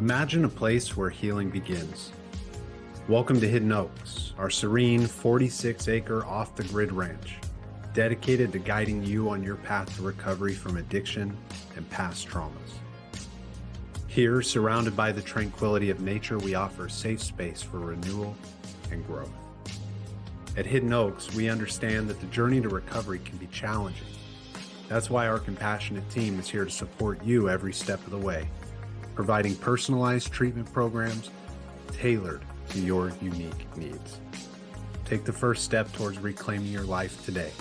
Imagine a place where healing begins. Welcome to Hidden Oaks, our serene 46-acre off-the-grid ranch, dedicated to guiding you on your path to recovery from addiction and past traumas. Here, surrounded by the tranquility of nature, we offer a safe space for renewal and growth. At Hidden Oaks, we understand that the journey to recovery can be challenging. That's why our compassionate team is here to support you every step of the way, providing personalized treatment programs tailored to your unique needs. Take the first step towards reclaiming your life today.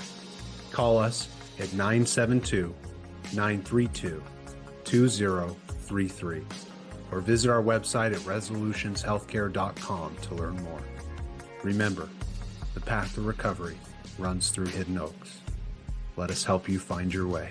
Call us at 972-932-2033 or visit our website at resolutionshealthcare.com to learn more. Remember, the path to recovery runs through Hidden Oaks. Let us help you find your way.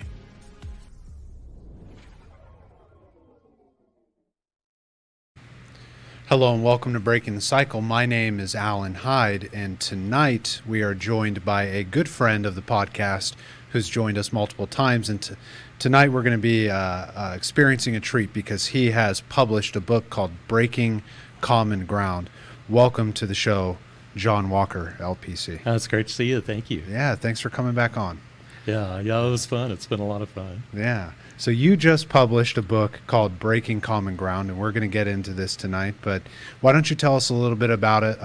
Hello and welcome to Breaking the Cycle. My name is Alan Hyde, and tonight we are joined by a good friend of the podcast who's joined us multiple times. And tonight we're going to be experiencing a treat because he has published a book called Breaking Common Ground. Welcome to the show, John Walker, LPC. It's great to see you. Thank you. Yeah, thanks for coming back on. Yeah, it was fun. It's been a lot of fun. Yeah. So you just published a book called Breaking Common Ground, and we're going to get into this tonight. But why don't you tell us a little bit about it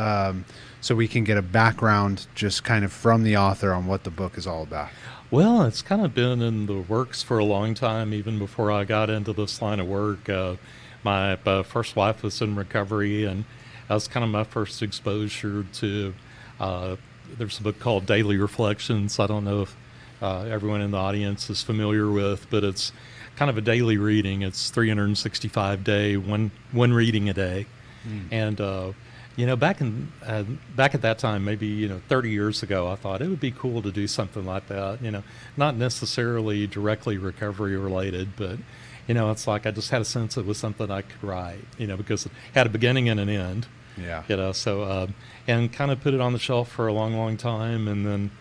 so we can get a background just kind of from the author on what the book is all about? Well, it's kind of been in the works for a long time, even before I got into this line of work. My first wife was in recovery, and that was kind of my first exposure to, there's a book called Daily Reflections. I don't know if everyone in the audience is familiar with, but it's kind of a daily reading. It's 365 day, one reading a day. And, back at that time, maybe, 30 years ago, I thought it would be cool to do something like that, not necessarily directly recovery related, but, it's like I just had a sense it was something I could write, because it had a beginning and an end. Yeah. And kind of put it on the shelf for a long, long time. And then,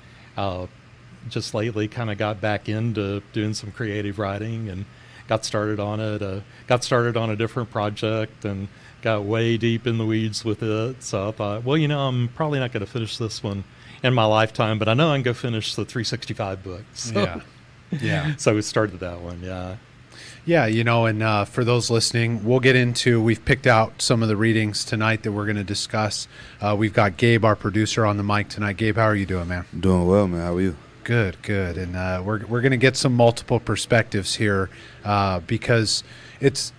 just lately kind of got back into doing some creative writing and got started on it, got started on a different project and got way deep in the weeds with it. So I thought, well, I'm probably not going to finish this one in my lifetime, but I know I can go finish the 365 book. So, yeah. So we started that one. Yeah. Yeah, and for those listening, we've picked out some of the readings tonight that we're going to discuss. We've got Gabe, our producer, on the mic tonight. Gabe, how are you doing, man? Doing well, man. How are you? Good. And we're going to get some multiple perspectives here because it's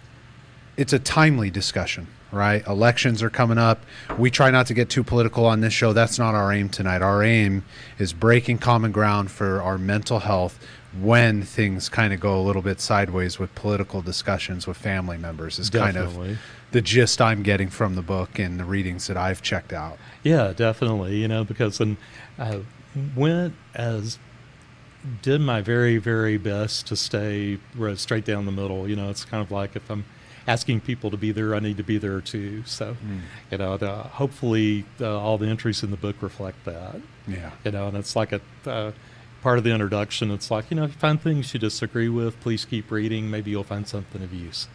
a timely discussion, right? Elections are coming up. We try not to get too political on this show. That's not our aim tonight. Our aim is breaking common ground for our mental health when things kind of go a little bit sideways with political discussions with family members is Definitely. Kind of the gist I'm getting from the book and the readings that I've checked out. Yeah, definitely. Because did my very, very best to stay straight down the middle. It's kind of like if I'm asking people to be there, I need to be there too. So, hopefully all the entries in the book reflect that. Yeah. And it's like a part of the introduction. It's like, if you find things you disagree with, please keep reading. Maybe you'll find something of use.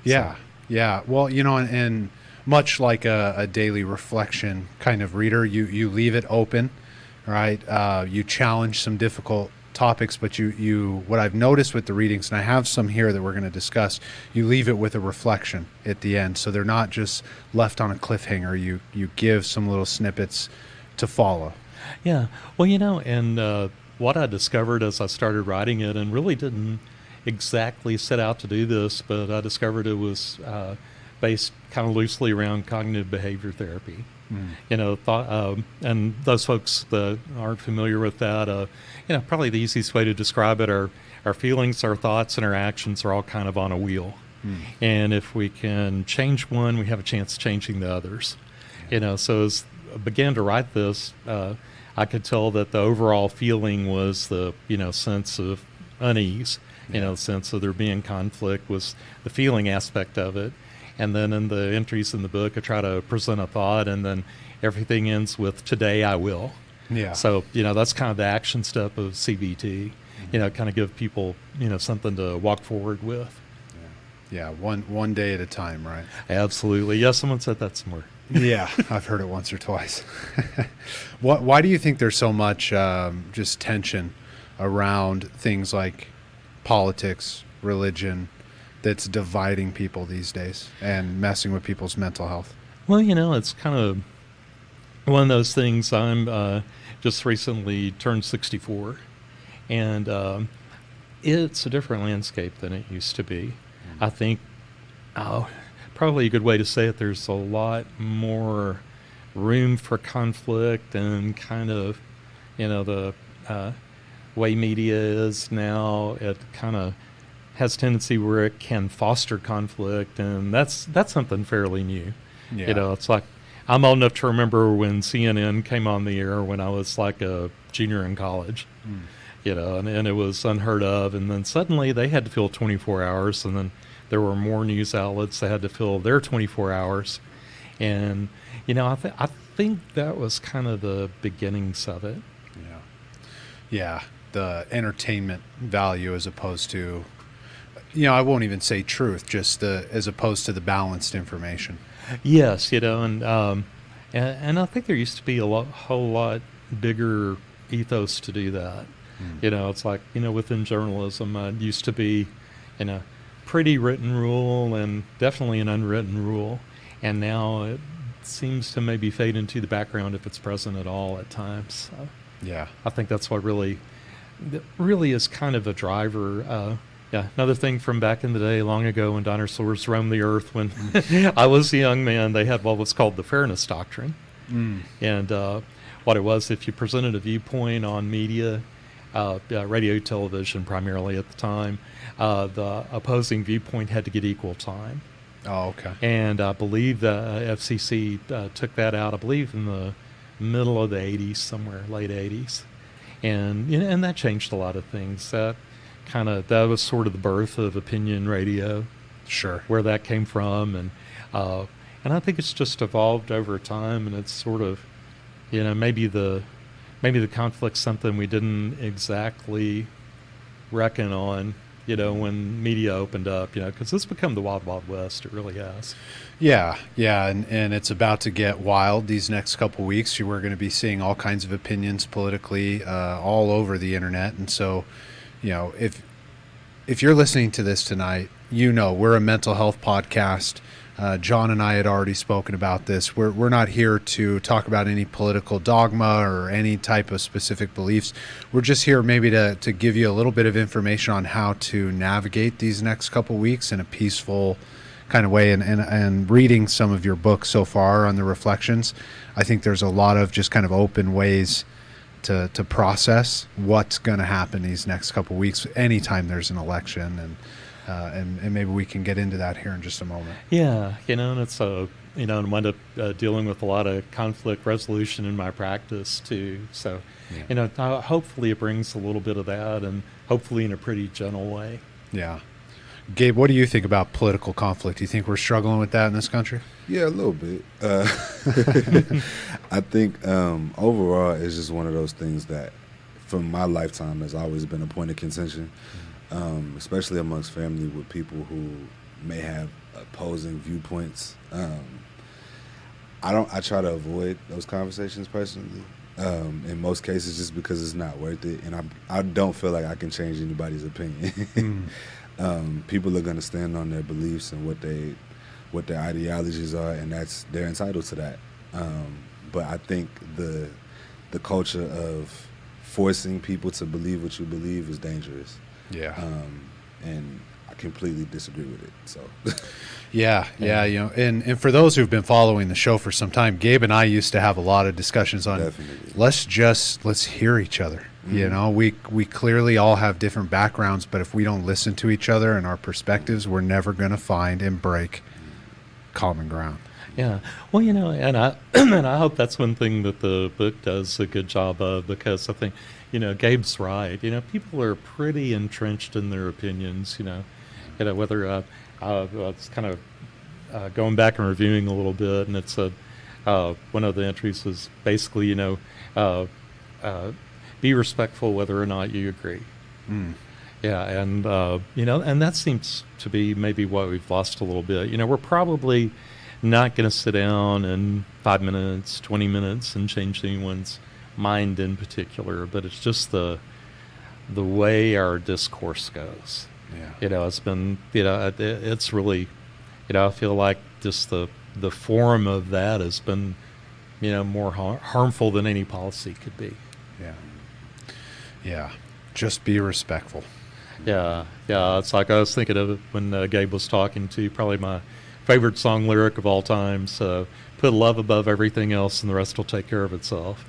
Yeah. So. Yeah. Well, and much like a daily reflection kind of reader, you leave it open. Right. You challenge some difficult topics, but you what I've noticed with the readings, and I have some here that we're going to discuss, you leave it with a reflection at the end. So they're not just left on a cliffhanger. You give some little snippets to follow. Yeah. Well, and what I discovered as I started writing it, and really didn't exactly set out to do this, but I discovered it was based kind of loosely around cognitive behavior therapy. And those folks that aren't familiar with that, probably the easiest way to describe it are our feelings, our thoughts, and our actions are all kind of on a wheel. And if we can change one, we have a chance of changing the others. So as I began to write this, I could tell that the overall feeling was the, sense of unease, the sense of there being conflict was the feeling aspect of it. And then in the entries in the book, I try to present a thought, and then everything ends with "today I will." Yeah. So that's kind of the action step of CBT. Kind of give people something to walk forward with. Yeah, one day at a time, right? Absolutely. Yeah, someone said that somewhere. Yeah, I've heard it once or twice. Why do you think there's so much just tension around things like politics, religion, that's dividing people these days and messing with people's mental health? Well, it's kind of one of those things. I'm just recently turned 64, and it's a different landscape than it used to be. I think probably a good way to say it, there's a lot more room for conflict, and kind of, the way media is now, it kind of has tendency where it can foster conflict, and that's something fairly new. Yeah. It's like, I'm old enough to remember when CNN came on the air when I was like a junior in college. And it was unheard of, and then suddenly they had to fill 24 hours, and then there were more news outlets that had to fill their 24 hours. And, I think that was kind of the beginnings of it. Yeah. Yeah. The entertainment value as opposed to, I won't even say truth, just as opposed to the balanced information. Yes, and I think there used to be whole lot bigger ethos to do that. It's like, within journalism, it used to be, pretty written rule and definitely an unwritten rule. And now it seems to maybe fade into the background if it's present at all at times. So Yeah. I think that's what really is kind of a driver. Another thing from back in the day, long ago, when dinosaurs roamed the earth, when I was a young man, they had what was called the fairness doctrine. And what it was, if you presented a viewpoint on media, radio, television primarily at the time, the opposing viewpoint had to get equal time. Oh, okay. And I believe the FCC took that out, I believe, in the middle of the 80s, somewhere, late 80s. And and that changed a lot of things. That was sort of the birth of opinion radio. Sure. Where that came from. And I think it's just evolved over time, and it's sort of, maybe the conflict's something we didn't exactly reckon on, when media opened up, because it's become the wild, wild west. It really has. Yeah. And it's about to get wild these next couple weeks. We're going to be seeing all kinds of opinions politically all over the internet. And so, if you're listening to this tonight, we're a mental health podcast. John and I had already spoken about this. We're not here to talk about any political dogma or any type of specific beliefs. We're just here maybe to give you a little bit of information on how to navigate these next couple weeks in a peaceful kind of way. And reading some of your books so far on the reflections, I think there's a lot of just kind of open ways to process what's going to happen these next couple weeks anytime there's an election. And maybe we can get into that here in just a moment. Yeah, and it's and I wind up dealing with a lot of conflict resolution in my practice too. So, hopefully it brings a little bit of that, and hopefully in a pretty gentle way. Yeah. Gabe, what do you think about political conflict? Do you think we're struggling with that in this country? Yeah, a little bit. I think overall it's just one of those things that from my lifetime has always been a point of contention. Especially amongst family with people who may have opposing viewpoints. I try to avoid those conversations personally. In most cases, just because it's not worth it, and I don't feel like I can change anybody's opinion. People are going to stand on their beliefs and what their ideologies are, and they're entitled to that. But I think the culture of forcing people to believe what you believe is dangerous. Yeah. And I completely disagree with it. So. Yeah. And for those who've been following the show for some time, Gabe and I used to have a lot of discussions on Definitely. let's hear each other. We clearly all have different backgrounds, but if we don't listen to each other and our perspectives, we're never going to find and break common ground. Yeah. Well, and I and I hope that's one thing that the book does a good job of, because I think, Gabe's right. People are pretty entrenched in their opinions, whether it's kind of going back and reviewing a little bit, and it's one of the entries is basically, be respectful whether or not you agree. Yeah, and and that seems to be maybe what we've lost a little bit. We're probably not going to sit down in 5 minutes, 20 minutes, and change anyone's mind in particular, but it's just the way our discourse goes. Yeah. It's been, it's really, I feel like just the form of that has been, more harmful than any policy could be. Yeah. Yeah. Just be respectful. Yeah. It's like I was thinking of it when Gabe was talking to you, probably my favorite song lyric of all time. So put love above everything else and the rest will take care of itself.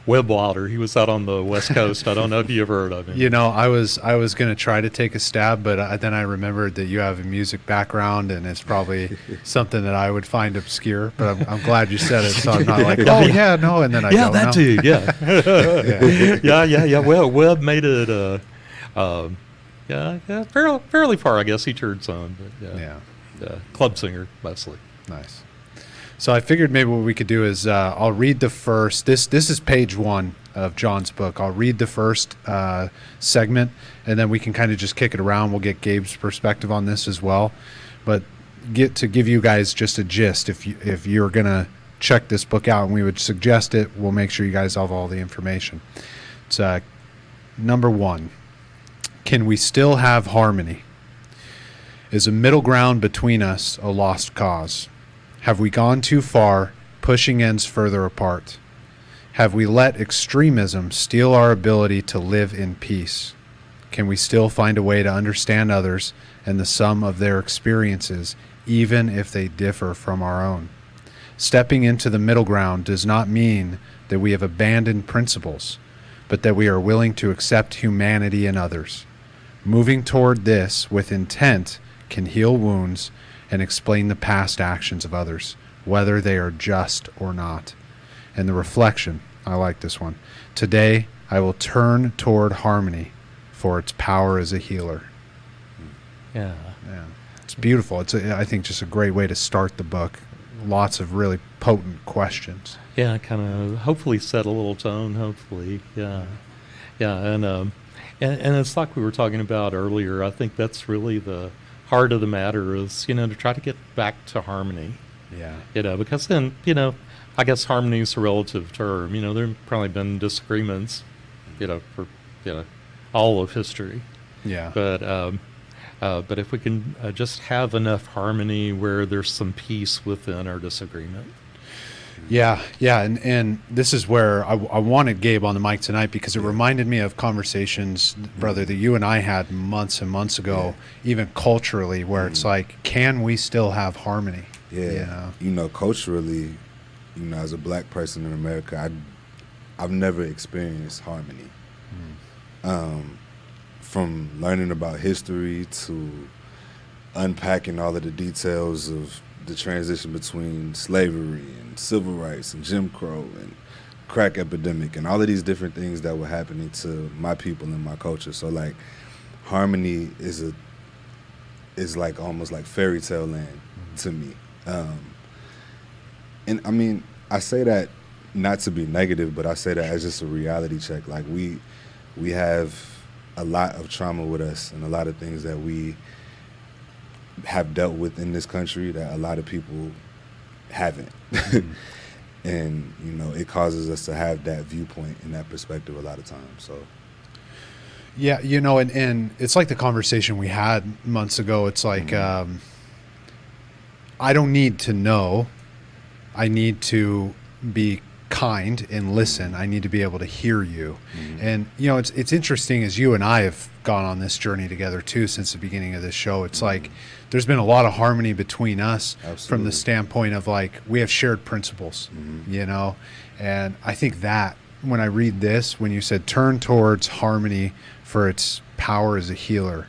Webb Wilder, he was out on the West Coast. I don't know if you ever heard of him. I was going to try to take a stab, but then I remembered that you have a music background, and it's probably something that I would find obscure. But I'm glad you said it, so I'm not like, oh yeah, no, and then I go, that no. too, yeah. Well, Webb made it, fairly far, I guess. He toured some, but yeah, club singer mostly. Nice. So I figured maybe what we could do is I'll read the first. This is page 1 of John's book. I'll read the first segment, and then we can kind of just kick it around. We'll get Gabe's perspective on this as well. But to give you guys just a gist, if you're gonna check this book out, and we would suggest it, we'll make sure you guys have all the information. It's number 1. Can we still have harmony? Is a middle ground between us a lost cause? Have we gone too far, pushing ends further apart? Have we let extremism steal our ability to live in peace? Can we still find a way to understand others and the sum of their experiences, even if they differ from our own? Stepping into the middle ground does not mean that we have abandoned principles, but that we are willing to accept humanity in others. Moving toward this with intent can heal wounds and explain the past actions of others, whether they are just or not. And the reflection, I like this one. Today, I will turn toward harmony, for its power as a healer. Yeah. It's beautiful. It's, I think, just a great way to start the book. Lots of really potent questions. Yeah, kind of hopefully set a little tone, hopefully. Yeah, and it's like we were talking about earlier. I think that's really the heart of the matter is, to try to get back to harmony. Yeah. Because then, I guess harmony is a relative term. There've probably been disagreements, for, all of history. Yeah. But if we can just have enough harmony where there's some peace within our disagreement. Yeah, and this is where I wanted Gabe on the mic tonight because it reminded me of conversations, brother, that you and I had months and months ago, even culturally, where it's like, can we still have harmony? Yeah, culturally, as a black person in America, I've never experienced harmony. From learning about history to unpacking all of the details of the transition between slavery and civil rights and Jim Crow and crack epidemic and all of these different things that were happening to my people and my culture. So like harmony is like almost like fairy tale land to me. And I mean, I say that not to be negative, but I say that as just a reality check. Like we have a lot of trauma with us and a lot of things that we have dealt with in this country that a lot of people haven't. And, it causes us to have that viewpoint and that perspective a lot of times. So, yeah, and it's like the conversation we had months ago. It's like, I don't need to know. I need to be kind and listen. I need to be able to hear you. And it's interesting as you and I have gone on this journey together too since the beginning of this show. It's like there's been a lot of harmony between us. Absolutely. From the standpoint of like we have shared principles, and I think that when I read this, when you said turn towards harmony for its power as a healer,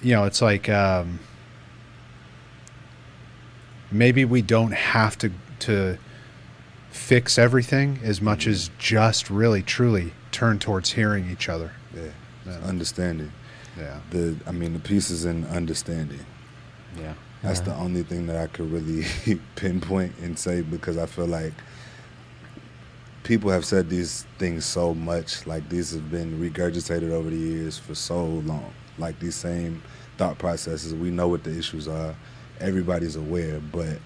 it's like maybe we don't have to fix everything as much as just really truly turn towards hearing each other. Understanding. The piece is in understanding. That's the only thing that I could really pinpoint and say, because I feel like people have said these things so much, like these have been regurgitated over the years for so long. Like these same thought processes, we know what the issues are, everybody's aware, but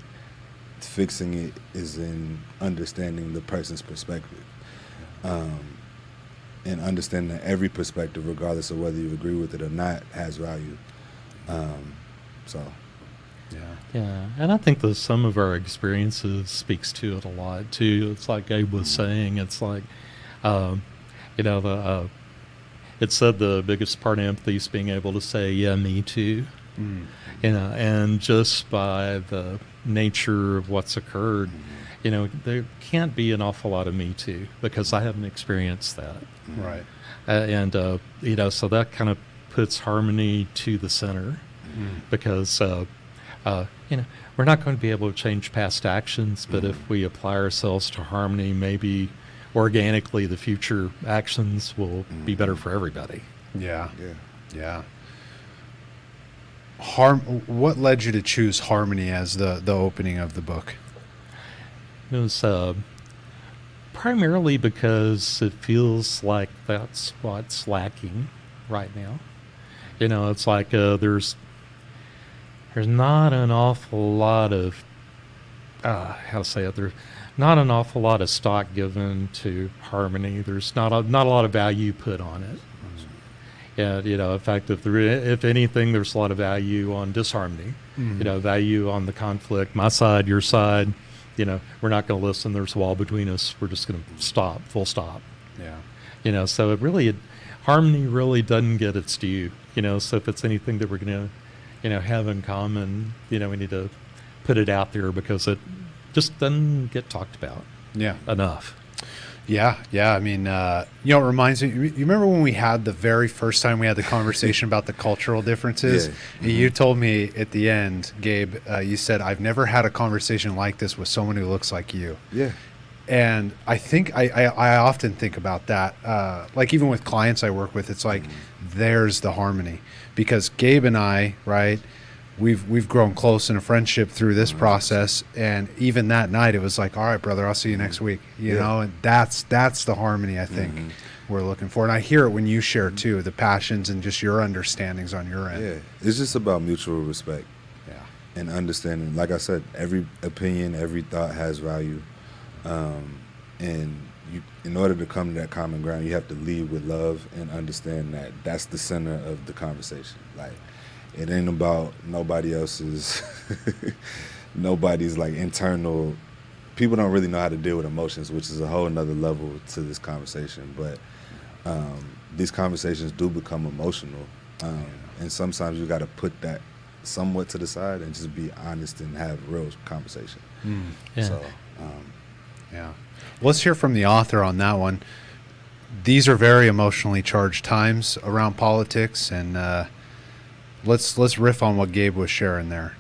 fixing it is in understanding the person's perspective. And understanding that every perspective, regardless of whether you agree with it or not, has value. Yeah, and I think the sum of our experiences speaks to it a lot too. It's like Gabe was saying. It's like, it said the biggest part of empathy is being able to say, "Yeah, me too." And just by the nature of what's occurred, there can't be an awful lot of me too because I haven't experienced that. Right. So that kind of puts harmony to the center because. We're not going to be able to change past actions, but if we apply ourselves to harmony, maybe organically the future actions will be better for everybody. Yeah. What led you to choose harmony as the opening of the book? It was primarily because it feels like that's what's lacking right now. It's like there's not an awful lot of, there's not an awful lot of stock given to harmony. There's not a lot of value put on it. And, in fact, if anything, there's a lot of value on disharmony, value on the conflict, my side, your side, we're not going to listen. There's a wall between us. We're just going to stop, full stop. Yeah. So harmony really doesn't get its due, so if it's anything that we're going to, have in common, we need to put it out there because it just doesn't get talked about enough. Yeah. I mean, it reminds me, you remember when we had the very first time we had the conversation about the cultural differences? Yeah. You told me at the end, Gabe, you said, I've never had a conversation like this with someone who looks like you. Yeah. And I think I often think about that. Like even with clients I work with, it's like, there's the harmony. Because Gabe and I, right, we've grown close in a friendship through this process, and even that night it was like, all right, brother, I'll see you next week, you know, and that's the harmony I think we're looking for. And I hear it when you share too, the passions and just your understandings on your end. Yeah, it's just about mutual respect. Yeah. And understanding, like I said, every opinion, every thought has value, and in order to come to that common ground, you have to lead with love and understand that that's the center of the conversation. Like, it ain't about nobody's like internal. People don't really know how to deal with emotions, which is a whole nother level to this conversation. But these conversations do become emotional, and sometimes you got to put that somewhat to the side and just be honest and have real conversation. Yeah. So, yeah. Let's hear from the author on that one. These are very emotionally charged times around politics, and let's riff on what Gabe was sharing there.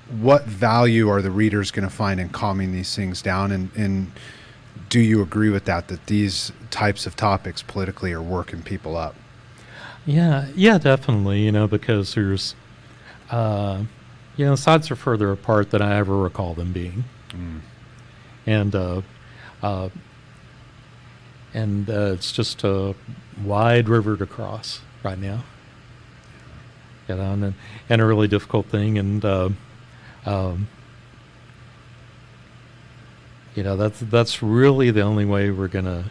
What value are the readers going to find in calming these things down, and do you agree with that these types of topics politically are working people up? Yeah, definitely. Because there's, sides are further apart than I ever recall them being. And it's just a wide river to cross right now. And a really difficult thing. And that's really the only way we're gonna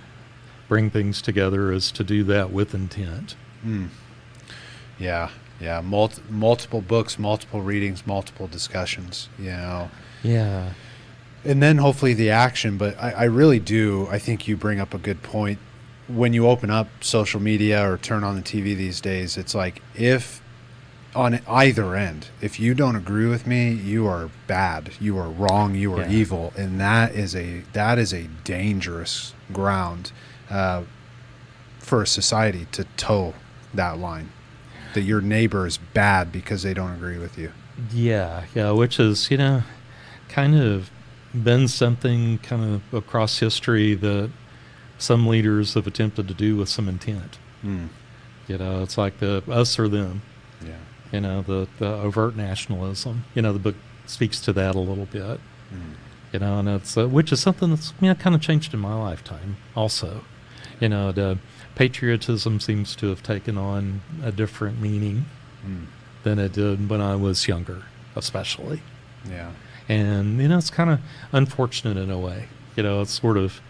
bring things together is to do that with intent. Yeah. Multiple books, multiple readings, multiple discussions. Yeah. And then hopefully the action, but I really do. I think you bring up a good point. When you open up social media or turn on the TV these days, it's like if on either end, if you don't agree with me, you are bad, you are wrong, you are evil, and that is a dangerous ground for a society to toe that line. That your neighbor is bad because they don't agree with you. Yeah, which is kind of been something kind of across history that some leaders have attempted to do with some intent. It's like the us or them. The overt nationalism. The book speaks to that a little bit. And it's which is something that's kind of changed in my lifetime also. The patriotism seems to have taken on a different meaning than it did when I was younger, especially. Yeah. And it's kind of unfortunate in a way. It's sort of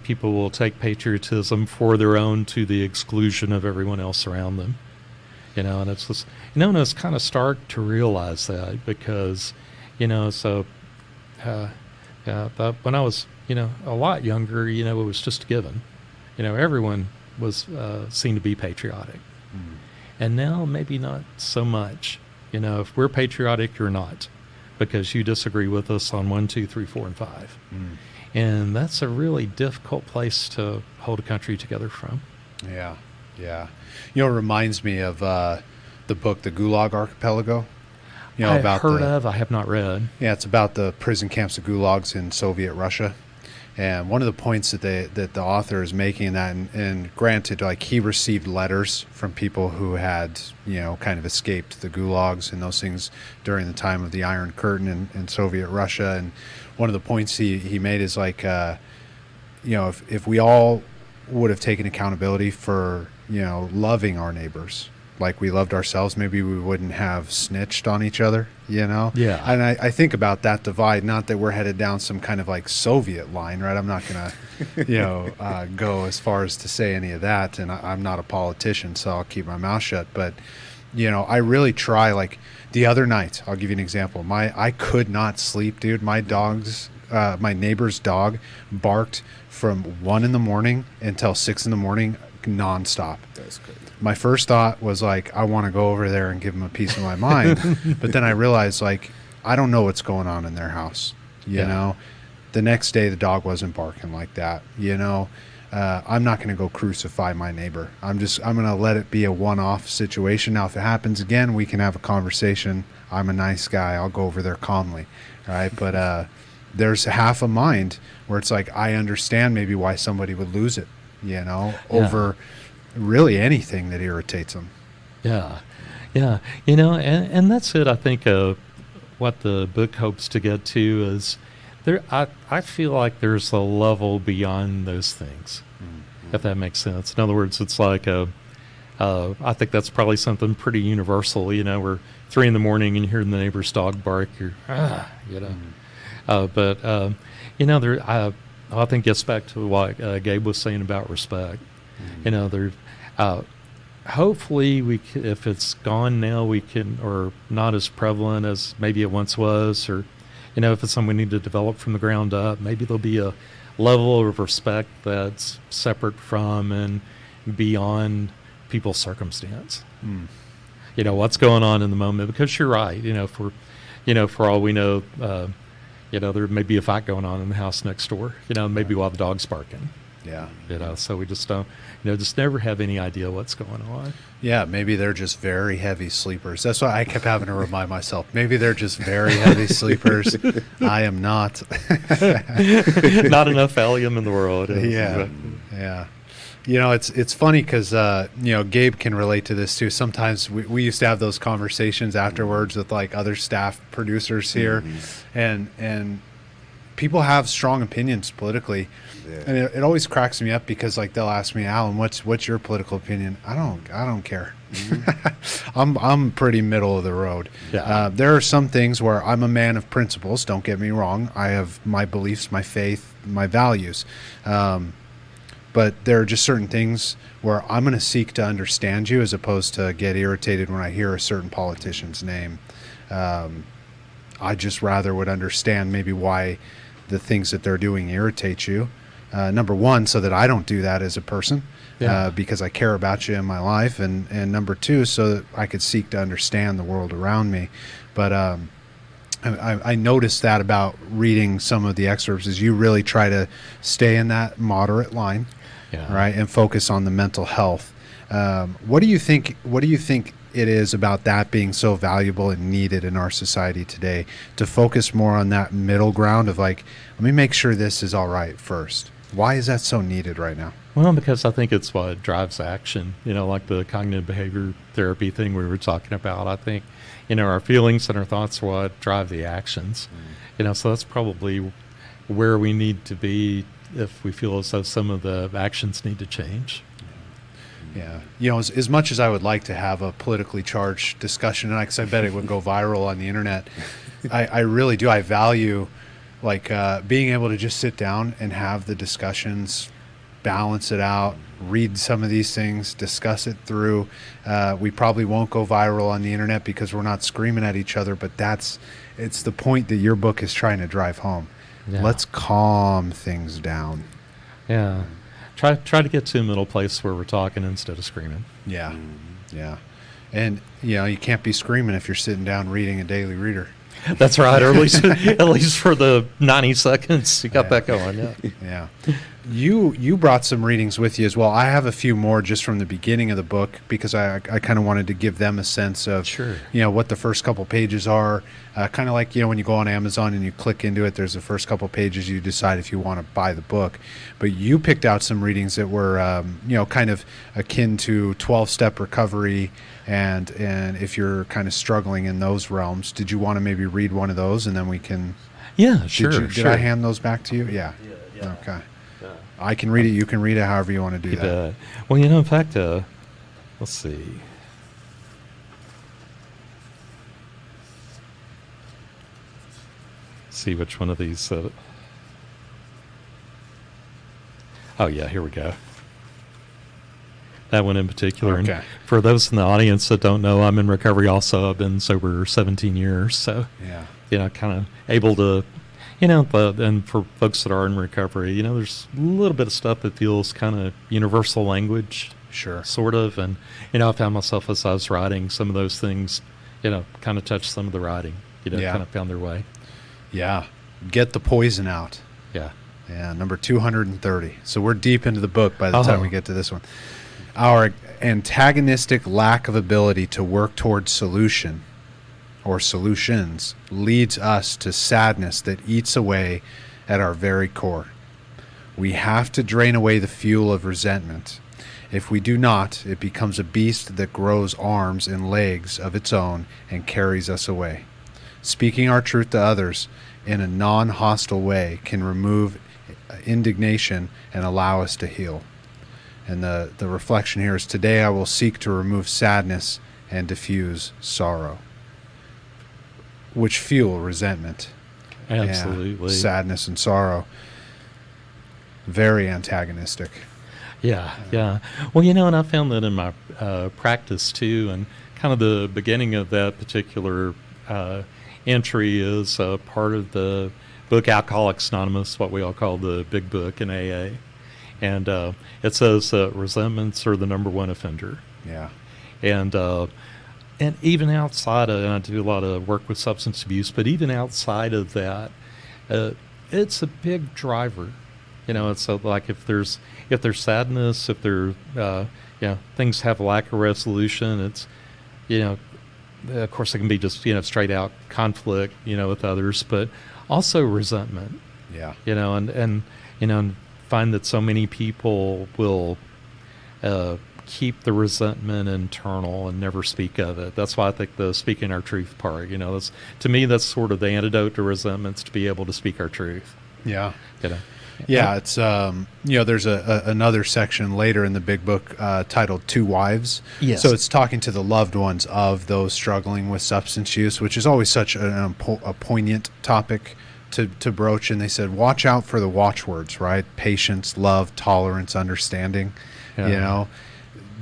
people will take patriotism for their own to the exclusion of everyone else around them. And it's just, and it's kind of stark to realize that because, so when I was, a lot younger, it was just a given. Everyone was seen to be patriotic. And now maybe not so much. If we're patriotic, you're not, because you disagree with us on 1, 2, 3, 4, and 5. And that's a really difficult place to hold a country together from. Yeah. Yeah. It reminds me of the book, The Gulag Archipelago. I have not read. Yeah, it's about the prison camps of gulags in Soviet Russia. And one of the points that the author is making in that, and granted, like, he received letters from people who had, kind of escaped the gulags and those things during the time of the Iron Curtain in Soviet Russia. And one of the points he made is like, if we all would have taken accountability for, loving our neighbors like we loved ourselves, maybe we wouldn't have snitched on each other, Yeah. And I think about that divide, not that we're headed down some kind of like Soviet line, right? I'm not going to, go as far as to say any of that. And I'm not a politician, so I'll keep my mouth shut. But, I really try, like the other night, I'll give you an example. I could not sleep, dude. My neighbor's dog barked from 1 a.m. until 6 a.m. nonstop. That's crazy. My first thought was like, I want to go over there and give him a piece of my mind. But then I realized, like, I don't know what's going on in their house. You know, the next day the dog wasn't barking like that. I'm not going to go crucify my neighbor. I'm going to let it be a one-off situation. Now, if it happens again, we can have a conversation. I'm a nice guy. I'll go over there calmly. Right. But there's half a mind where it's like, I understand maybe why somebody would lose it, over really anything that irritates them. Yeah. And that's it. I think what the book hopes to get to is I feel like there's a level beyond those things, if that makes sense. In other words, it's like I think that's probably something pretty universal. We're 3 a.m. and you hear the neighbor's dog bark, but I think gets back to what Gabe was saying about respect. Hopefully if it's gone now, we can, or not as prevalent as maybe it once was, or if it's something we need to develop from the ground up, maybe there'll be a level of respect that's separate from and beyond people's circumstance. What's going on in the moment, because you're right. For all we know, there may be a fight going on in the house next door, maybe while the dog's barking. Yeah. So we just don't, just never have any idea what's going on. Yeah, maybe they're just very heavy sleepers. That's why I kept having to remind myself. Maybe they're just very heavy sleepers. I am not. Not enough Allium in the world. Yeah. It's funny because, Gabe can relate to this too. Sometimes we used to have those conversations afterwards with like other staff producers here, and people have strong opinions politically. Yeah. And it always cracks me up because like they'll ask me, Alan, what's your political opinion? I don't care. I'm pretty middle of the road. Yeah. There are some things where I'm a man of principles. Don't get me wrong. I have my beliefs, my faith, my values. But there are just certain things where I'm going to seek to understand you as opposed to get irritated when I hear a certain politician's name. I just rather would understand maybe why the things that they're doing irritate you. Number one, so that I don't do that as a person, because I care about you in my life. And number two, so that I could seek to understand the world around me. But I noticed that about reading some of the excerpts is you really try to stay in that moderate line, right, and focus on the mental health. What do you think it is about that being so valuable and needed in our society today, to focus more on that middle ground of like, let me make sure this is all right first? Why is that so needed right now? Well, because I think it's what drives action, like the cognitive behavior therapy thing we were talking about. I think, our feelings and our thoughts are what drive the actions. So that's probably where we need to be if we feel as though some of the actions need to change. Yeah. As much as I would like to have a politically charged discussion, and I bet it would go viral on the internet, I really do. I value being able to just sit down and have the discussions, balance it out, read some of these things, discuss it through. We probably won't go viral on the internet because we're not screaming at each other, but it's the point that your book is trying to drive home. Yeah. Let's calm things down. Yeah. Try to get to a middle place where we're talking instead of screaming. Yeah. Yeah. And, you can't be screaming if you're sitting down reading a daily reader. That's right. Or at least for the 90 seconds, you got that going. Yeah. You brought some readings with you as well. I have a few more just from the beginning of the book because I kind of wanted to give them a sense of, what the first couple pages are. Kind of like, when you go on Amazon and you click into it, there's the first couple pages, you decide if you want to buy the book. But you picked out some readings that were, kind of akin to 12-step recovery. And if you're kind of struggling in those realms, did you want to maybe read one of those and then we can? Yeah, sure. Did I hand those back to you? Yeah. Okay. Yeah. I can read it. You can read it however you want to do that. Well, in fact, let's see. See which one of these. Oh, yeah, here we go. That one in particular. Okay. And for those in the audience that don't know, I'm in recovery also. I've been sober 17 years. So, kind of able to, and for folks that are in recovery, there's a little bit of stuff that feels kind of universal language. Sure. Sort of. And, I found myself as I was writing, some of those things, kind of touched some of the writing, kind of found their way. Yeah. Get the poison out. Yeah. Yeah. Number 230. So we're deep into the book by the time we get to this one. Our antagonistic lack of ability to work towards solutions leads us to sadness that eats away at our very core. We have to drain away the fuel of resentment. If we do not, it becomes a beast that grows arms and legs of its own and carries us away. Speaking our truth to others in a non-hostile way can remove indignation and allow us to heal. And the reflection here is, today I will seek to remove sadness and diffuse sorrow, which fuel resentment. Absolutely. Sadness and sorrow. Very antagonistic. Yeah. Well, and I found that in my practice too, and kind of the beginning of that particular entry is part of the book Alcoholics Anonymous, what we all call the big book in AA. And it says resentments are the number one offender. Yeah. And even outside of, and I do a lot of work with substance abuse, but even outside of that, it's a big driver. It's like if there's sadness, if there, things have a lack of resolution, it's, of course it can be just, straight out conflict, with others, but also resentment. Yeah. And find that so many people will keep the resentment internal and never speak of it. That's why I think the speaking our truth part, that's, to me, that's sort of the antidote to resentments, to be able to speak our truth. Yeah. Yeah, it's there's another section later in the big book titled Two Wives. Yes. So it's talking to the loved ones of those struggling with substance use, which is always such a poignant topic to broach. And they said, watch out for the watchwords, right? Patience, love, tolerance, understanding. Yeah.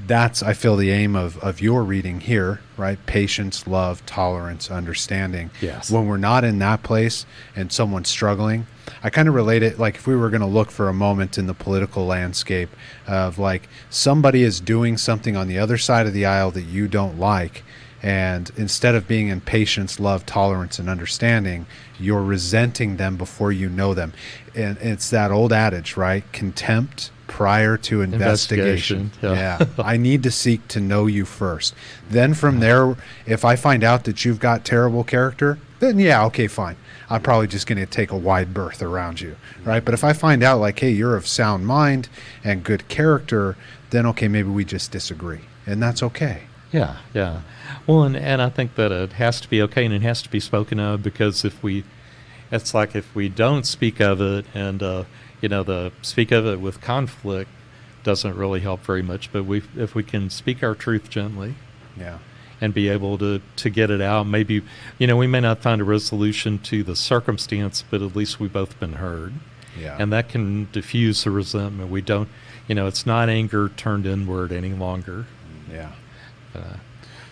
That's, I feel, the aim of your reading here, right? Patience, love, tolerance, understanding. Yes. When we're not in that place and someone's struggling, I kind of relate it, like if we were going to look for a moment in the political landscape of like somebody is doing something on the other side of the aisle that you don't like, And instead of being in patience, love, tolerance, and understanding, you're resenting them before you know them. And it's that old adage, right? Contempt prior to investigation. Yeah. I need to seek to know you first. Then from there, if I find out that you've got terrible character, then yeah, okay, fine. I'm probably just going to take a wide berth around you, right? But if I find out like, hey, you're of sound mind and good character, then okay, maybe we just disagree. And that's okay. Yeah, yeah. Well, and I think that it has to be okay, and it has to be spoken of, because it's like if we don't speak of it, and the speak of it with conflict doesn't really help very much. But if we can speak our truth gently, yeah, and be able to get it out, maybe we may not find a resolution to the circumstance, but at least we've both been heard. Yeah, and that can diffuse the resentment. We don't, it's not anger turned inward any longer. Yeah.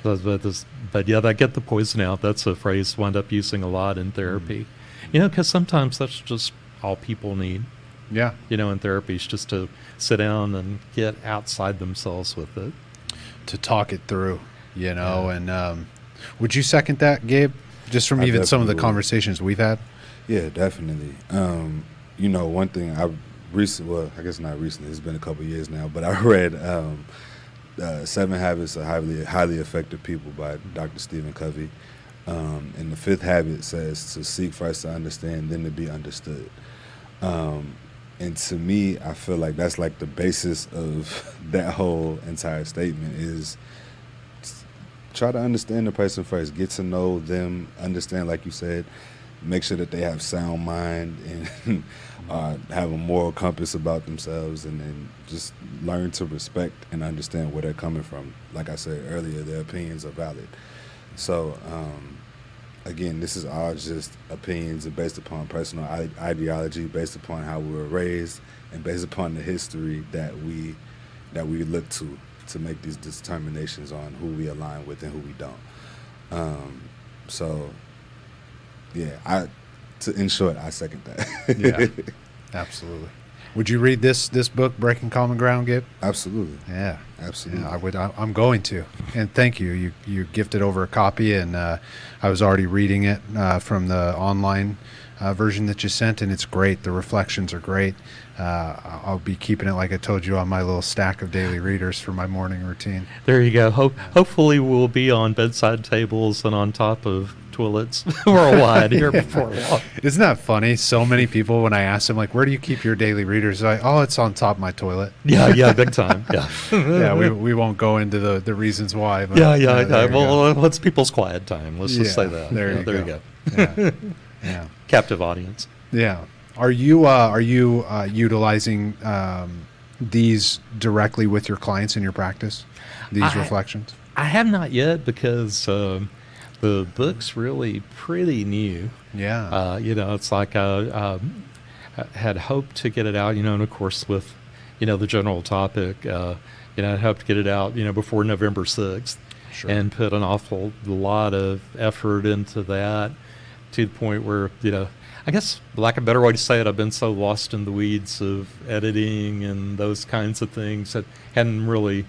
But yeah, that get the poison out. That's a phrase I wind up using a lot in therapy. Because sometimes that's just all people need. Yeah. In therapy, is just to sit down and get outside themselves with it. To talk it through, and would you second that, Gabe? Just from even some of the conversations we've had? Yeah, definitely. One thing I guess not recently, it's been a couple of years now, but I read 7 Habits of Highly Effective People by Dr. Stephen Covey. And the 5th habit says to seek first to understand, then to be understood. And to me, I feel like that's like the basis of that whole entire statement is try to understand the person first, get to know them, understand, like you said, make sure that they have sound mind and have a moral compass about themselves, and then just learn to respect and understand where they're coming from. Like I said earlier, their opinions are valid. So, again, this is all just opinions based upon personal ideology, based upon how we were raised, and based upon the history that we look to make these determinations on who we align with and who we don't. So, yeah, in short, I second that. Yeah, absolutely. Would you read this book, Breaking Common Ground, Gabe? Absolutely. Yeah, absolutely. Yeah, I would. I'm going to. And thank you. You gifted over a copy, and I was already reading it from the online version that you sent, and it's great. The reflections are great. I'll be keeping it, like I told you, on my little stack of daily readers for my morning routine. There you go. Hopefully we'll be on bedside tables and on top of toilets worldwide here before long. Isn't that funny? So many people, when I ask them, like, where do you keep your daily readers? They're like, oh, it's on top of my toilet. Yeah, big time. Yeah. Yeah, we won't go into the reasons why. But, yeah. Well, what's people's quiet time? Let's just say that. There you go. Yeah. Captive audience. Yeah. Are you utilizing these directly with your clients in your practice? These reflections? I have not yet, because the book's really pretty new. Yeah. It's like I had hoped to get it out, and of course with, the general topic, I hoped to get it out, before November 6th. Sure. And put an awful lot of effort into that, to the point where, I guess, like a better way to say it, I've been so lost in the weeds of editing and those kinds of things that hadn't really,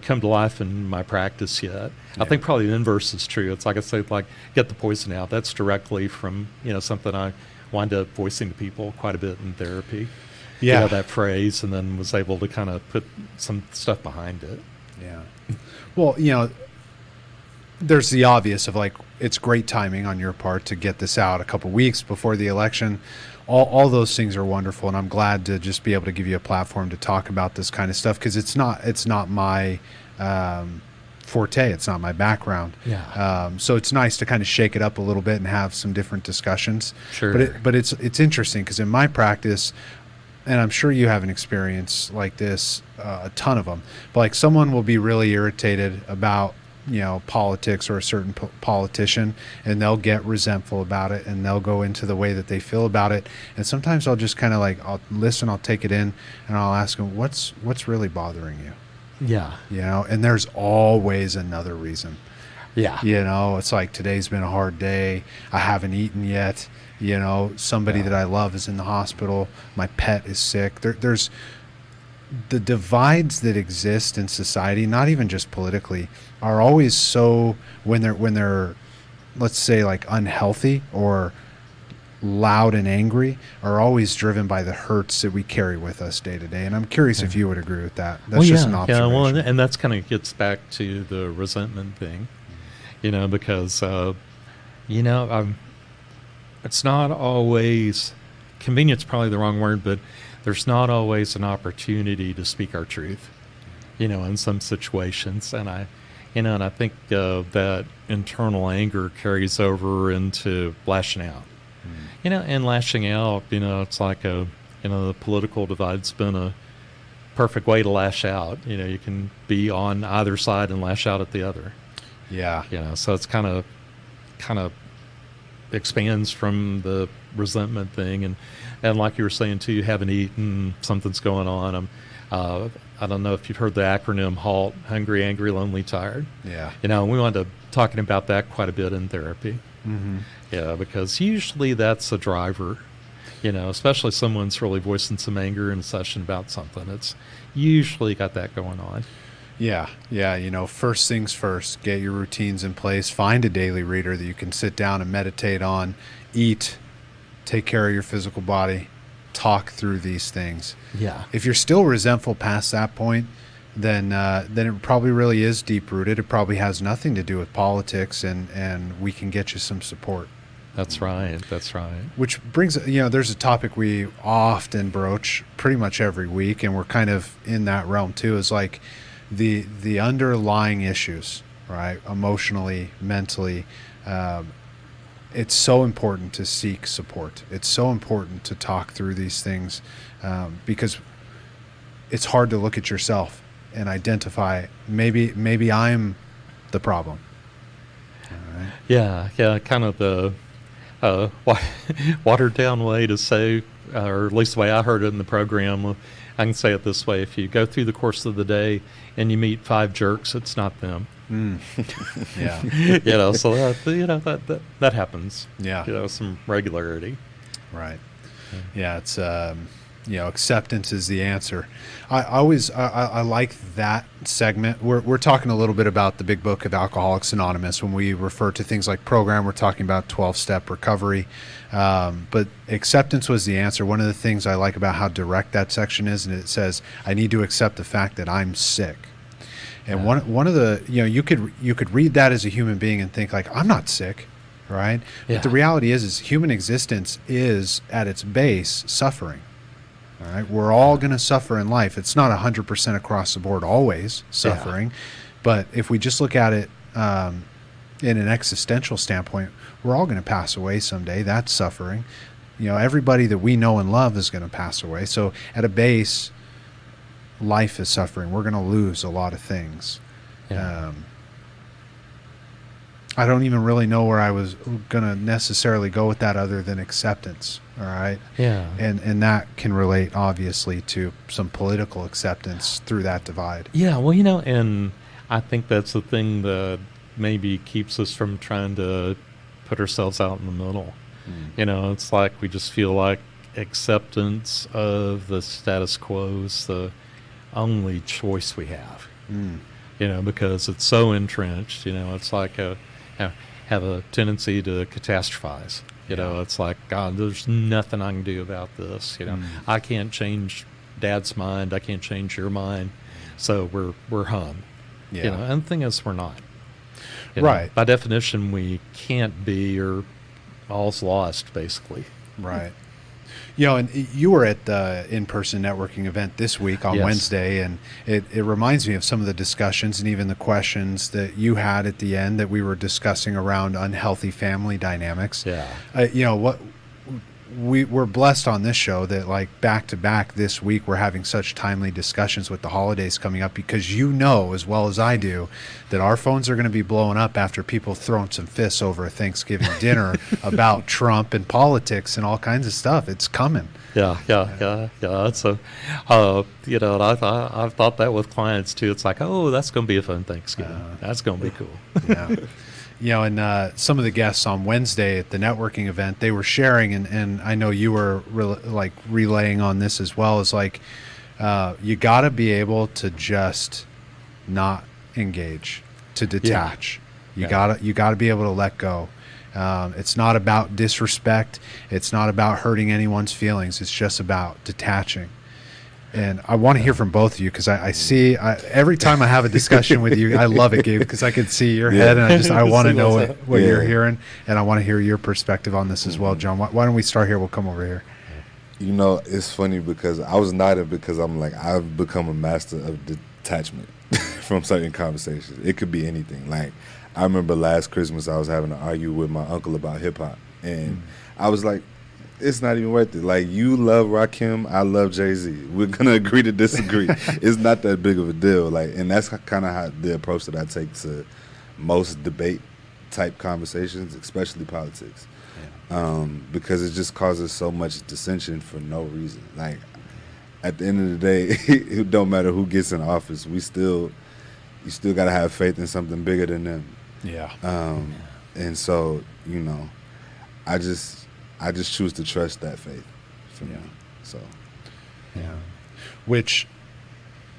come to life in my practice yet. Yeah. I think probably the inverse is true. It's like I say, like, get the poison out. That's directly from, something I wind up voicing to people quite a bit in therapy. Yeah. That phrase, and then was able to kind of put some stuff behind it. Yeah. Well, there's the obvious of, like, it's great timing on your part to get this out a couple weeks before the election. All those things are wonderful, and I'm glad to just be able to give you a platform to talk about this kind of stuff, because it's not my forte. It's not my background. Yeah. So it's nice to kind of shake it up a little bit and have some different discussions. Sure. But it's interesting, because in my practice, and I'm sure you have an experience like this, a ton of them, but like someone will be really irritated about politics or a certain politician, and they'll get resentful about it, and they'll go into the way that they feel about it. And sometimes I'll just kind of like, I'll listen, I'll take it in, and I'll ask them, what's really bothering you? Yeah. And there's always another reason. Yeah. It's like, today's been a hard day. I haven't eaten yet. Somebody that I love is in the hospital. My pet is sick. the divides that exist in society, not even just politically, are always so, when they're let's say like unhealthy or loud and angry, are always driven by the hurts that we carry with us day to day. And I'm curious if you would agree with that. That's just an observation. Yeah, well, and that's kind of gets back to the resentment thing, because it's not always convenience, probably the wrong word, but there's not always an opportunity to speak our truth, in some situations. And I think that internal anger carries over into lashing out. And lashing out, it's like the political divide's been a perfect way to lash out. You can be on either side and lash out at the other. Yeah. So it's kind of expands from the resentment thing. And like you were saying too, you haven't eaten, something's going on. I don't know if you've heard the acronym HALT: hungry, angry, lonely, tired. Yeah. We wound up talking about that quite a bit in therapy. Mm-hmm. Yeah, because usually that's a driver, especially if someone's really voicing some anger in a session about something. It's usually got that going on. Yeah. First things first, get your routines in place, find a daily reader that you can sit down and meditate on, eat, take care of your physical body, talk through these things. Yeah. If you're still resentful past that point, then it probably really is deep-rooted. It probably has nothing to do with politics, and we can get you some support. That's right. Which brings, there's a topic we often broach pretty much every week, and we're kind of in that realm too, is like the underlying issues, right? Emotionally, mentally. It's so important to seek support. It's so important to talk through these things, because it's hard to look at yourself and identify maybe I'm the problem. All right. Yeah, kind of the watered down way to say, or at least the way I heard it in the program. I can say it this way: if you go through the course of the day and you meet 5 jerks, it's not them. Yeah. So that happens. Yeah. Some regularity. Right. Yeah. It's acceptance is the answer. I like that segment. We're talking a little bit about the big book of Alcoholics Anonymous. When we refer to things like program, we're talking about 12-step recovery. But acceptance was the answer. One of the things I like about how direct that section is, and it says, I need to accept the fact that I'm sick. And one of the, you could read that as a human being and think like, I'm not sick, right? Yeah. But the reality is human existence is at its base suffering. All right, we're all going to suffer in life. It's not 100% across the board always suffering, but if we just look at it in an existential standpoint, we're all going to pass away someday. That's suffering. Everybody that we know and love is going to pass away. So at a base, life is suffering. We're going to lose a lot of things. Yeah. I don't even really know where I was going to necessarily go with that other than acceptance. All right. Yeah. And that can relate obviously to some political acceptance through that divide. Yeah. Well, and I think that's the thing that maybe keeps us from trying to put ourselves out in the middle. It's like we just feel like acceptance of the status quo is the only choice we have. Because it's so entrenched. It's like have a tendency to catastrophize. It's like, God, there's nothing I can do about this. I can't change Dad's mind. I can't change your mind. So we're hung. Yeah. And the thing is, we're not. Right. By definition, we can't be, or all's lost, basically. Right. And you were at the in-person networking event this week on Wednesday, and it reminds me of some of the discussions and even the questions that you had at the end that we were discussing around unhealthy family dynamics. Yeah. What we're blessed on this show that like back to back this week we're having such timely discussions with the holidays coming up, because as well as I do that our phones are going to be blowing up after people throwing some fists over a Thanksgiving dinner about Trump and politics and all kinds of stuff. It's coming. Yeah. So, and I've thought that with clients too. It's like, oh, that's going to be a fun Thanksgiving. That's going to be cool. Yeah. And some of the guests on Wednesday at the networking event, they were sharing, and I know you were relaying on this as well, is like You got to be able to just not engage, to detach. You gotta be able to let go. It's not about disrespect. It's not about hurting anyone's feelings. It's just about detaching. And I want to hear from both of you, because I see every time I have a discussion with you, I love it, Gabe, because I can see your head, and I want to know what you're hearing, and I want to hear your perspective on this as well, John. Why don't we start here? We'll come over here. You know, it's funny because I was nodding because I'm like, I've become a master of detachment from certain conversations. It could be anything. Like, I remember last Christmas I was having to argue with my uncle about hip hop, and I was like, it's not even worth it. Like, you love Rakim, I love Jay-Z. We're gonna agree to disagree. It's not that big of a deal. Like, and that's kind of how the approach that I take to most debate type conversations, especially politics, because it just causes so much dissension for no reason. Like, at the end of the day, it don't matter who gets in office. You still gotta have faith in something bigger than them. And so, you know, I just choose to trust that faith for me. So, Which,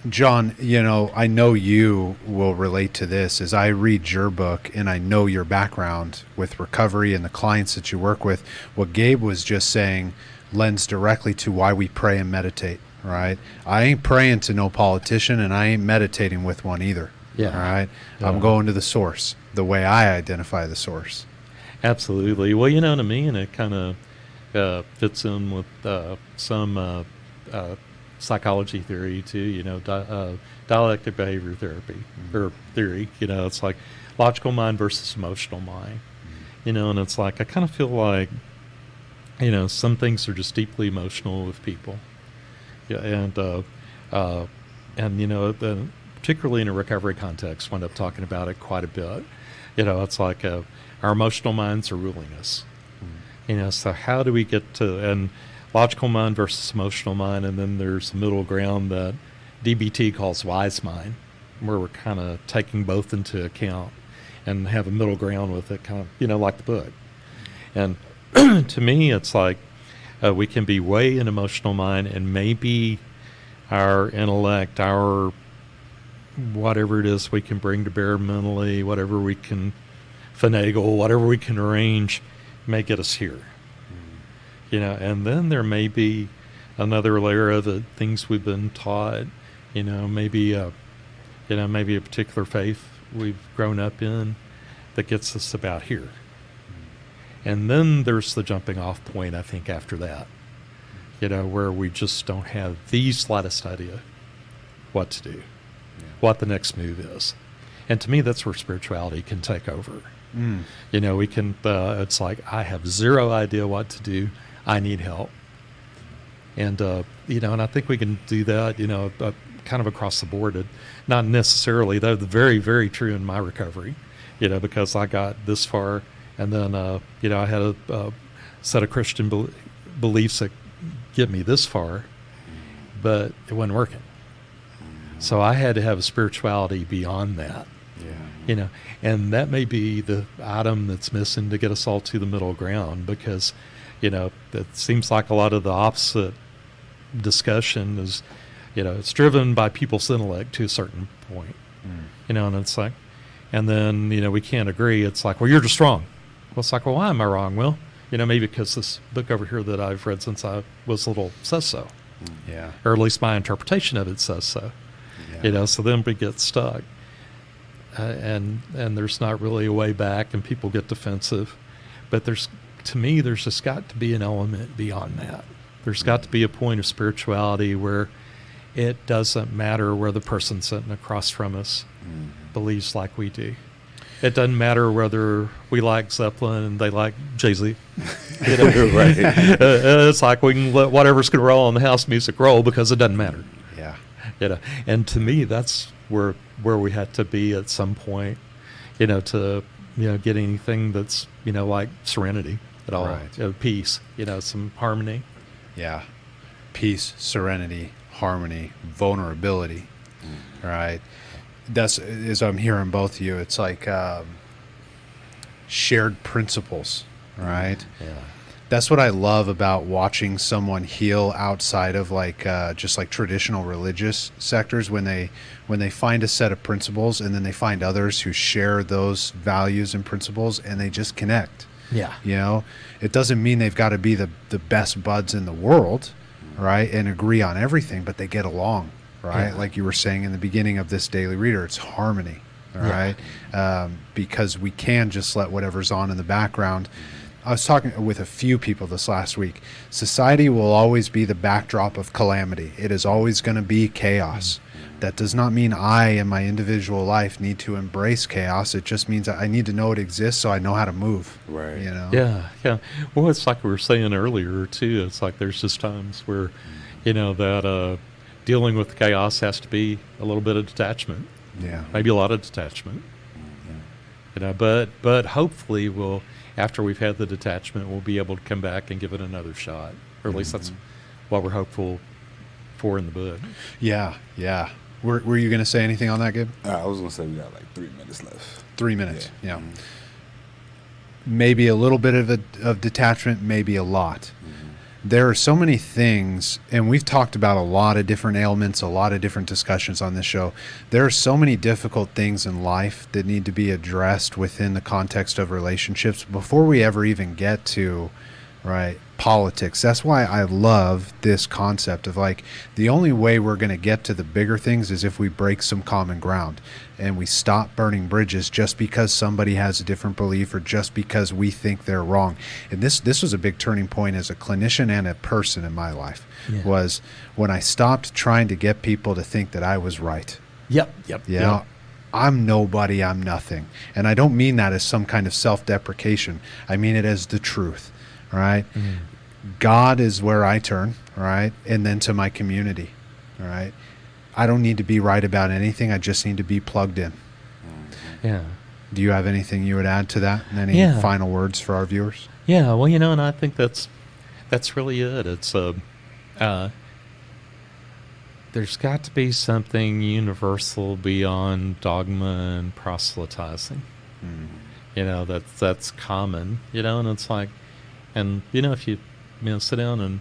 John, you know, I know you will relate to this as I read your book and I know your background with recovery and the clients that you work with. What Gabe was just saying lends directly to why we pray and meditate, right? I ain't praying to no politician, and I ain't meditating with one either. All right. I'm going to the source, the way I identify the source. Absolutely. Well, you know, to me, and it kind of fits in with some psychology theory too. You know, dialectic behavior therapy or theory. You know, it's like logical mind versus emotional mind. You know, and it's like I kind of feel like, you know, some things are just deeply emotional with people. Yeah, and you know, particularly in a recovery context, wind up talking about it quite a bit. You know, it's like our emotional minds are ruling us. You know, so how do we get to, and logical mind versus emotional mind, and then there's the middle ground that DBT calls wise mind, where we're kind of taking both into account and have a middle ground with it, kind of, you know, like the book. And to me, it's like we can be way in emotional mind, and maybe our intellect, our whatever it is we can bring to bear mentally, whatever we can finagle, whatever we can arrange, may get us here. You know, and then there may be another layer of it, things we've been taught, you know, maybe a particular faith we've grown up in that gets us about here. And then there's the jumping off point, I think, after that, you know, where we just don't have the slightest idea what to do, what the next move is. And to me, that's where spirituality can take over. You know, we can, it's like, I have zero idea what to do. I need help. And, you know, and I think we can do that, you know, kind of across the board. Not necessarily, though, very, very true in my recovery, you know, because I got this far, and then, you know, I had a set of Christian beliefs that get me this far, but it wasn't working. So I had to have a spirituality beyond that. You know, and that may be the item that's missing to get us all to the middle ground, because, you know, it seems like a lot of the opposite discussion is, you know, it's driven by people's intellect to a certain point, you know, and it's like, and then, you know, we can't agree. It's like, well, you're just wrong. Well, it's like, well, why am I wrong? Well, you know, maybe because this book over here that I've read since I was little says so. Or at least my interpretation of it says so. You know, so then we get stuck. And there's not really a way back, and people get defensive. But to me, there's just got to be an element beyond that. There's got to be a point of spirituality where it doesn't matter where the person sitting across from us believes like we do. It doesn't matter whether we like Zeppelin and they like Jay-Z. You know? Right. It's like we can let whatever's going to roll on the house music roll, because it doesn't matter. You know, and to me, that's where we had to be at some point, you know, to, you know, get anything that's, you know, like serenity at all, you know, peace, you know, some harmony. Peace, serenity, harmony, vulnerability. Right. That's, as I'm hearing both of you, it's like shared principles, right? That's what I love about watching someone heal outside of like just like traditional religious sectors, when they find a set of principles and then they find others who share those values and principles and they just connect. Yeah. You know, it doesn't mean they've got to be the best buds in the world, right? And agree on everything, but they get along, right? Yeah. Like you were saying in the beginning of this daily reader, it's harmony, all right? Because we can just let whatever's on in the background. I was talking with a few people this last week. Society will always be the backdrop of calamity. It is always going to be chaos. That does not mean I, in my individual life, need to embrace chaos. It just means I need to know it exists so I know how to move. Right. You know? Yeah, yeah. Well, it's like we were saying earlier, too. It's like there's just times where, that dealing with chaos has to be a little bit of detachment. Yeah. Maybe a lot of detachment. But hopefully after we've had the detachment, we'll be able to come back and give it another shot. Or at least that's what we're hopeful for in the book. Yeah, yeah. Were you going to say anything on that, Gabe? I was going to say we got like 3 minutes left. 3 minutes, yeah. Mm-hmm. Maybe a little bit of detachment, maybe a lot. There are so many things, and we've talked about a lot of different ailments, a lot of different discussions on this show. There are so many difficult things in life that need to be addressed within the context of relationships before we ever even get to, right, politics. That's why I love this concept of like the only way we're going to get to the bigger things is if we break some common ground and we stop burning bridges just because somebody has a different belief or just because we think they're wrong. And this was a big turning point as a clinician and a person in my life, was when I stopped trying to get people to think that I was right. Yep. You know, I'm nobody, I'm nothing. And I don't mean that as some kind of self-deprecation. I mean it as the truth. Right? God is where I turn, right? And then to my community, all right? I don't need to be right about anything. I just need to be plugged in. Yeah. Do you have anything you would add to that? Any final words for our viewers? Yeah, well, and I think that's really it. It's there's got to be something universal beyond dogma and proselytizing. That's common, and it's like, and if you sit down and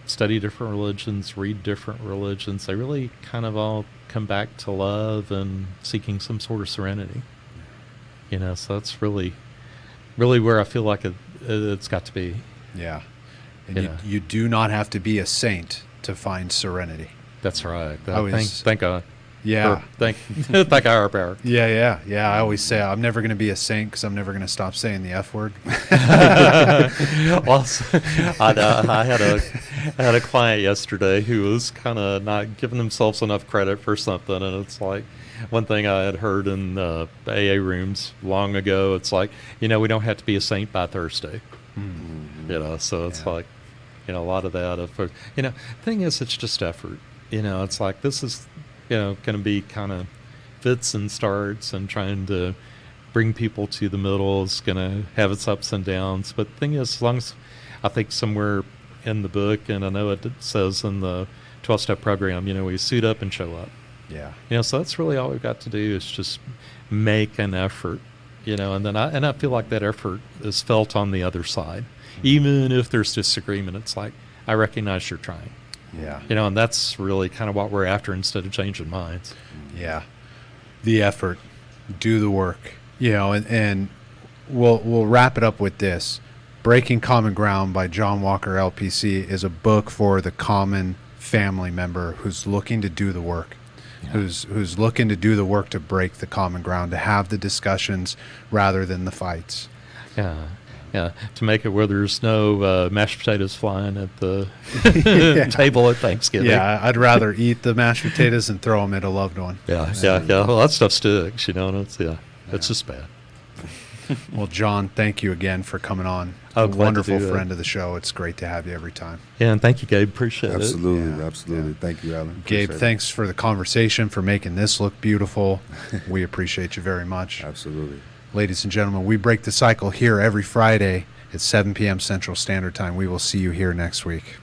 study different religions, read different religions, they really kind of all come back to love and seeking some sort of serenity. So that's really where I feel like it's got to be. Yeah. And you do not have to be a saint to find serenity. That's right. Thank God. Yeah. Thank our power. Yeah. I always say I'm never going to be a saint because I'm never going to stop saying the F word. Well, I had a client yesterday who was kind of not giving themselves enough credit for something, and it's like one thing I had heard in AA rooms long ago. It's like we don't have to be a saint by Thursday. So it's like a lot of that. Thing is, it's just effort. It's like this is. Going to be kind of fits and starts, and trying to bring people to the middle is going to have its ups and downs. But the thing is, as long as I think somewhere in the book, and I know it says in the 12-step program, we suit up and show up. Yeah. So that's really all we've got to do is just make an effort, and then I feel like that effort is felt on the other side. Even if there's disagreement, it's like, I recognize you're trying. Yeah. And that's really kind of what we're after instead of changing minds. Yeah. The effort, do the work, and we'll wrap it up with this. Breaking Common Ground by John Walker, LPC, is a book for the common family member who's looking to do the work, who's looking to do the work to break the common ground, to have the discussions rather than the fights. Yeah, to make it where there's no mashed potatoes flying at the table at Thanksgiving. Yeah, I'd rather eat the mashed potatoes and throw them at a loved one. Yeah. Well, that stuff sticks, and it's just bad. Well, John, thank you again for coming on. A wonderful friend of the show. It's great to have you every time. Yeah, and thank you, Gabe. Appreciate it. Absolutely. Yeah. Thank you, Alan. Gabe, thanks for the conversation, for making this look beautiful. We appreciate you very much. Absolutely. Ladies and gentlemen, we break the cycle here every Friday at 7 p.m. Central Standard Time. We will see you here next week.